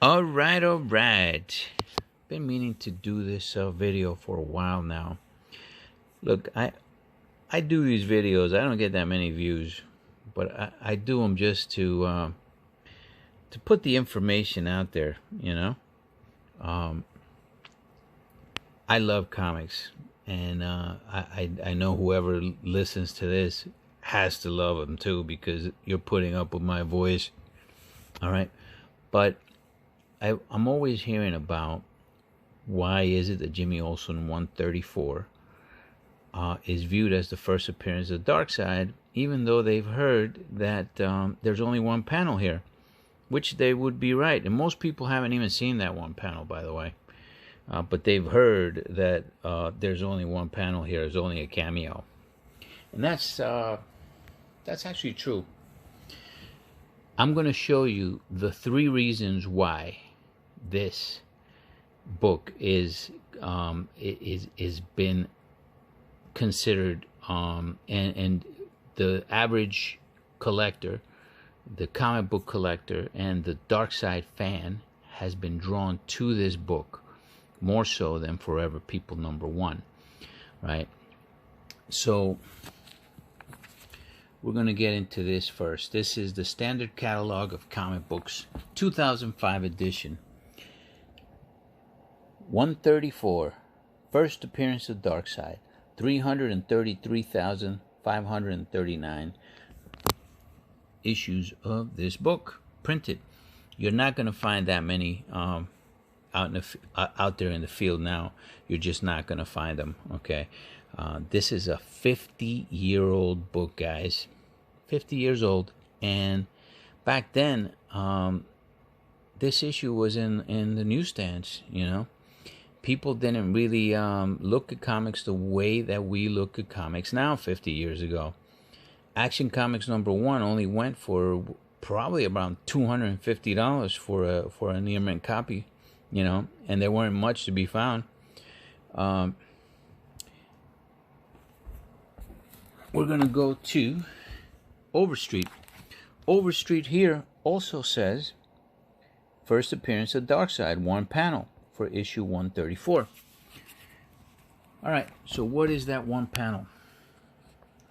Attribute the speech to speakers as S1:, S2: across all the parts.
S1: All right. Been meaning to do this video for a while now. Look, I do these videos. I don't get that many views, but I do them just to put the information out there. I love comics, and I know whoever listens to this has to love them too, because you're putting up with my voice. All right, but I'm always hearing about why is it that Jimmy Olsen 134 is viewed as the first appearance of Darkseid, even though they've heard that there's only one panel here, which they would be right. And most people haven't even seen that one panel, by the way. But they've heard that there's only one panel here, there's only a cameo. And that's actually true. I'm going to show you the 3 reasons why this book is been considered and the average collector, the comic book collector, and the Darkseid fan has been drawn to this book more so than Forever People #1, right? So we're going to get into this first. This is the Standard Catalog of Comic Books, 2005 edition. 134, first appearance of Darkseid, 333,539 issues of this book printed. You're not going to find that many out there in the field now. You're just not going to find them. Okay, this is a 50-year-old book, guys. 50 years old, and back then, this issue was in the newsstands. People didn't really look at comics the way that we look at comics now 50 years ago. Action Comics #1 only went for probably around $250 for a near mint copy, and there weren't much to be found. We're going to go to Overstreet. Overstreet here also says first appearance of Darkseid, 1 panel. For issue 134. All right, so what is that 1 panel?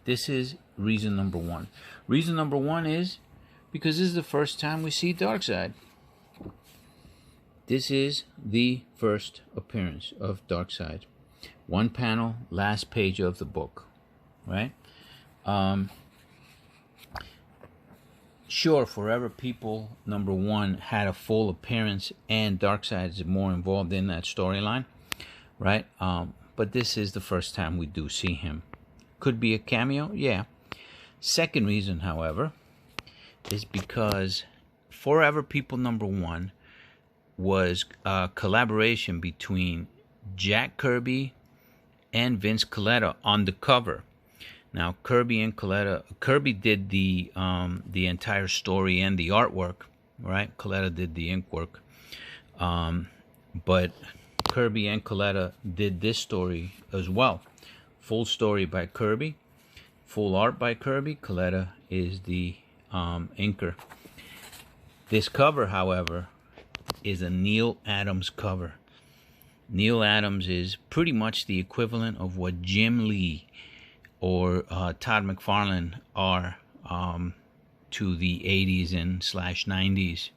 S1: This is reason #1. Reason #1 is because this is the first time we see Darkseid. This is the first appearance of Darkseid. 1 panel, last page of the book, right? Sure, Forever People #1 had a full appearance, and Darkseid is more involved in that storyline, right? But this is the first time we do see him. Could be a cameo, yeah. Second reason, however, is because Forever People #1 was a collaboration between Jack Kirby and Vince Colletta on the cover. Now, Kirby did the entire story and the artwork, right? Colletta did the ink work. But Kirby and Colletta did this story as well. Full story by Kirby, full art by Kirby. Colletta is the inker. This cover, however, is a Neal Adams cover. Neal Adams is pretty much the equivalent of what Jim Lee or Todd McFarlane are to the 80s and /90s,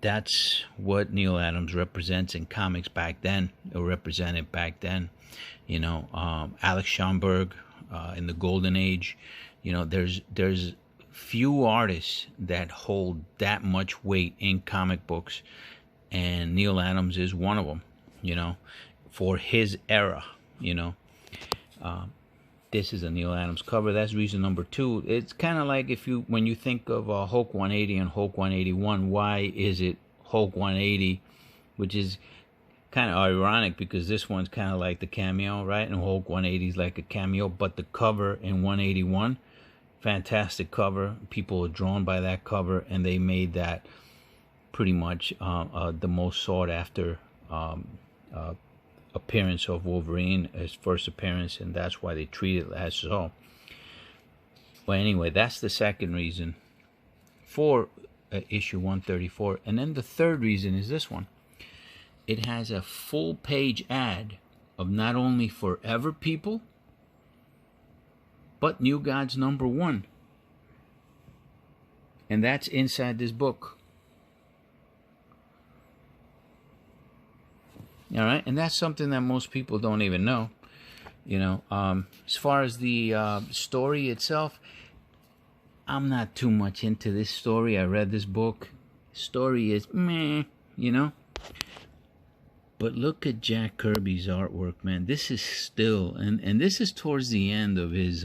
S1: that's what Neal Adams represents in comics back then, or represented back then. Alex Schomburg in the Golden Age. There's few artists that hold that much weight in comic books, and Neal Adams is one of them, for his era, This is a Neal Adams cover. That's reason #2. It's kind of like when you think of Hulk 180 and Hulk 181, why is it Hulk 180, which is kind of ironic because this one's kind of like the cameo, right? And Hulk 180 is like a cameo, but the cover in 181, fantastic cover. People are drawn by that cover, and they made that pretty much the most sought after appearance of Wolverine, his first appearance, and that's why they treat it as so. But anyway, that's the second reason for issue 134. And then the third reason is this one. It has a full page ad of not only Forever People, but New Gods #1. And that's inside this book. All right, and that's something that most people don't even know. As far as the story itself, I'm not too much into this story. I read this book. Story is meh, But look at Jack Kirby's artwork, man. This is still, and this is towards the end of his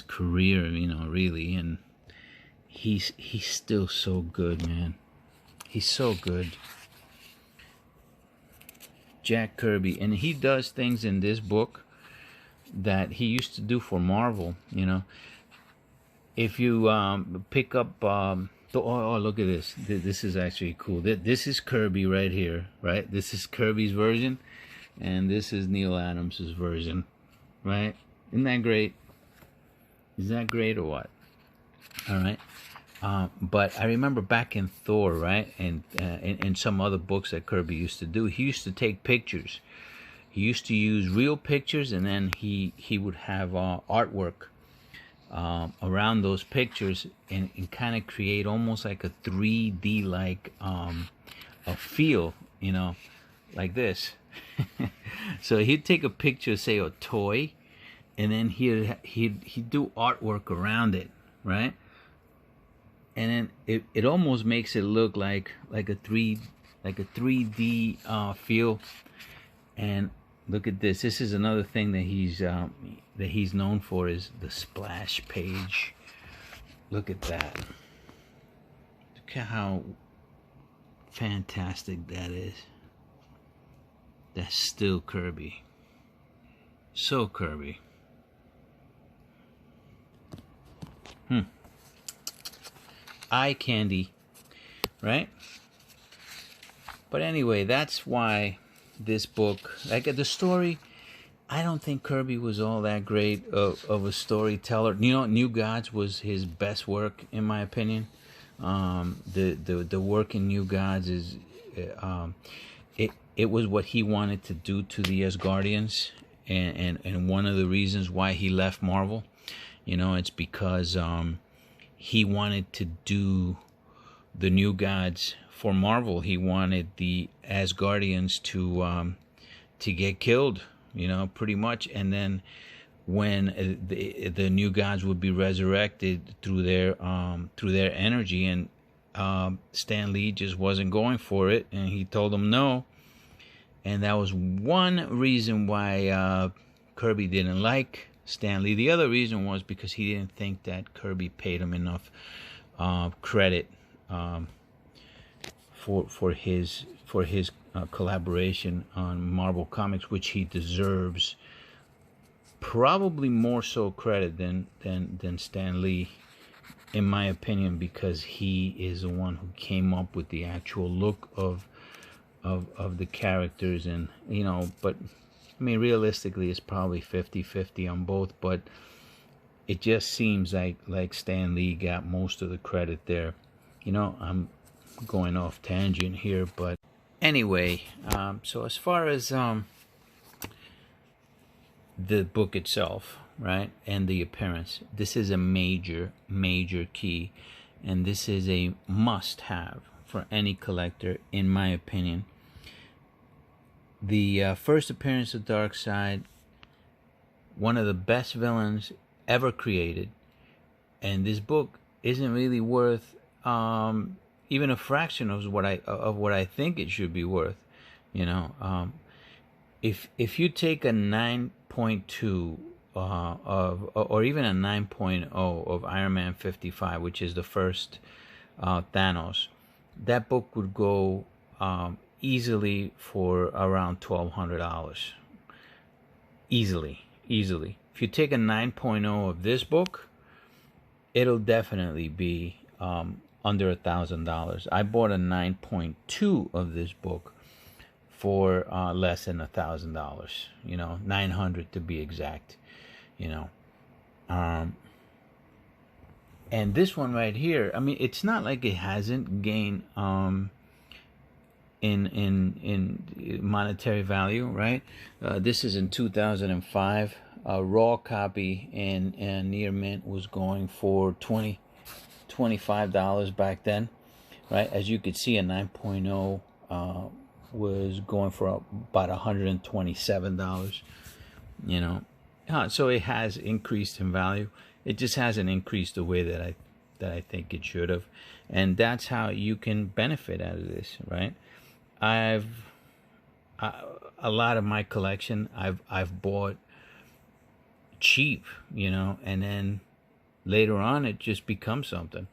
S1: career, really, and he's still so good, man. He's so good. Jack Kirby, and he does things in this book that he used to do for Marvel. If you pick up, look at this. This is actually cool. This is Kirby right here, right? This is Kirby's version, and this is Neal Adams' version, right? Isn't that great? Is that great or what? All right. But I remember back in Thor, right, and in some other books that Kirby used to do, he used to take pictures. He used to use real pictures, and then he would have artwork around those pictures, and kind of create almost like a 3D like a feel, like this. So he'd take a picture, say a toy, and then he'd do artwork around it, right? And then it almost makes it look like a 3D feel. And look at this. This is another thing that he's known for, is the splash page. Look at that. Look at how fantastic that is. That's still Kirby. So Kirby. Eye candy, right? But anyway, that's why this book, like the story, I don't think Kirby was all that great of a storyteller. New Gods was his best work, in my opinion. The work in New Gods is, it was what he wanted to do to the Asgardians, and one of the reasons why he left Marvel. It's because he wanted to do the New Gods for Marvel. He wanted the Asgardians to get killed, pretty much. And then when the New Gods would be resurrected through their energy, and Stan Lee just wasn't going for it, and he told them no. And that was one reason why Kirby didn't like Stan Lee. The other reason was because he didn't think that Kirby paid him enough credit for his collaboration on Marvel Comics, which he deserves. Probably more so credit than Stan Lee, in my opinion, because he is the one who came up with the actual look of the characters, and but I mean, realistically, it's probably 50-50 on both, but it just seems like Stan Lee got most of the credit there. I'm going off tangent here, but anyway, so as far as the book itself, right, and the appearance, this is a major key, and this is a must-have for any collector, in my opinion. The first appearance of Darkseid, one of the best villains ever created, and this book isn't really worth even a fraction of what I think it should be worth. If you take a 9.2 or even a 9.0 of Iron Man 55, which is the first Thanos, that book would go easily for around $1,200. Easily. If you take a 9.0 of this book, it'll definitely be under $1,000. I bought a 9.2 of this book for less than $1,000. $900 to be exact. And this one right here, I mean, it's not like it hasn't gained in monetary value, right? This is in 2005. A raw copy and near mint was going for $25 back then, right? As you could see, a 9.0 was going for about $127, you know. So it has increased in value. It just hasn't increased the way that I think it should have, and that's how you can benefit out of this, right? A lot of my collection I've bought cheap, you know, and then later on it just becomes something.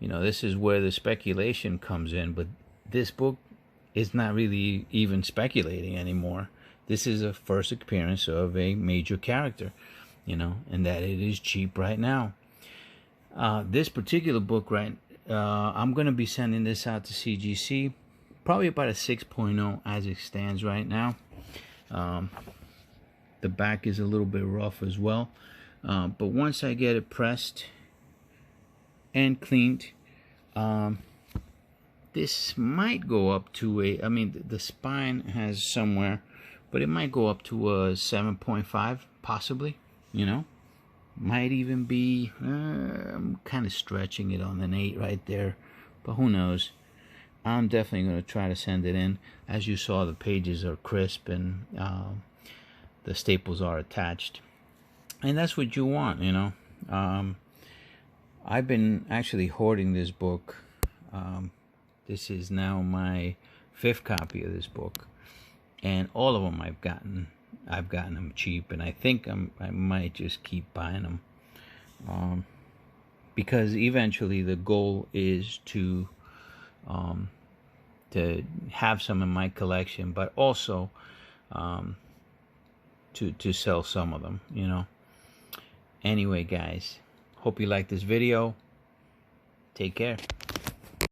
S1: You know, this is where the speculation comes in, but this book is not really even speculating anymore. This is a first appearance of a major character, you know, and that it is cheap right now. This particular book, right, I'm going to be sending this out to CGC, probably about a 6.0 as it stands right now. The back is a little bit rough as well, but once I get it pressed and cleaned, this might go up to a, I mean, the spine has somewhere, but it might go up to a 7.5 possibly, you know. Might even be, I'm kind of stretching it on an 8 right there, but who knows. I'm definitely going to try to send it in. As you saw, the pages are crisp and the staples are attached, and that's what you want, you know. I've been actually hoarding this book. This is now my 5th copy of this book, and all of them I've gotten them cheap, and I think I might just keep buying them, because eventually the goal is to have some in my collection, but also to sell some of them, you know. Anyway, guys, hope you like this video. Take care.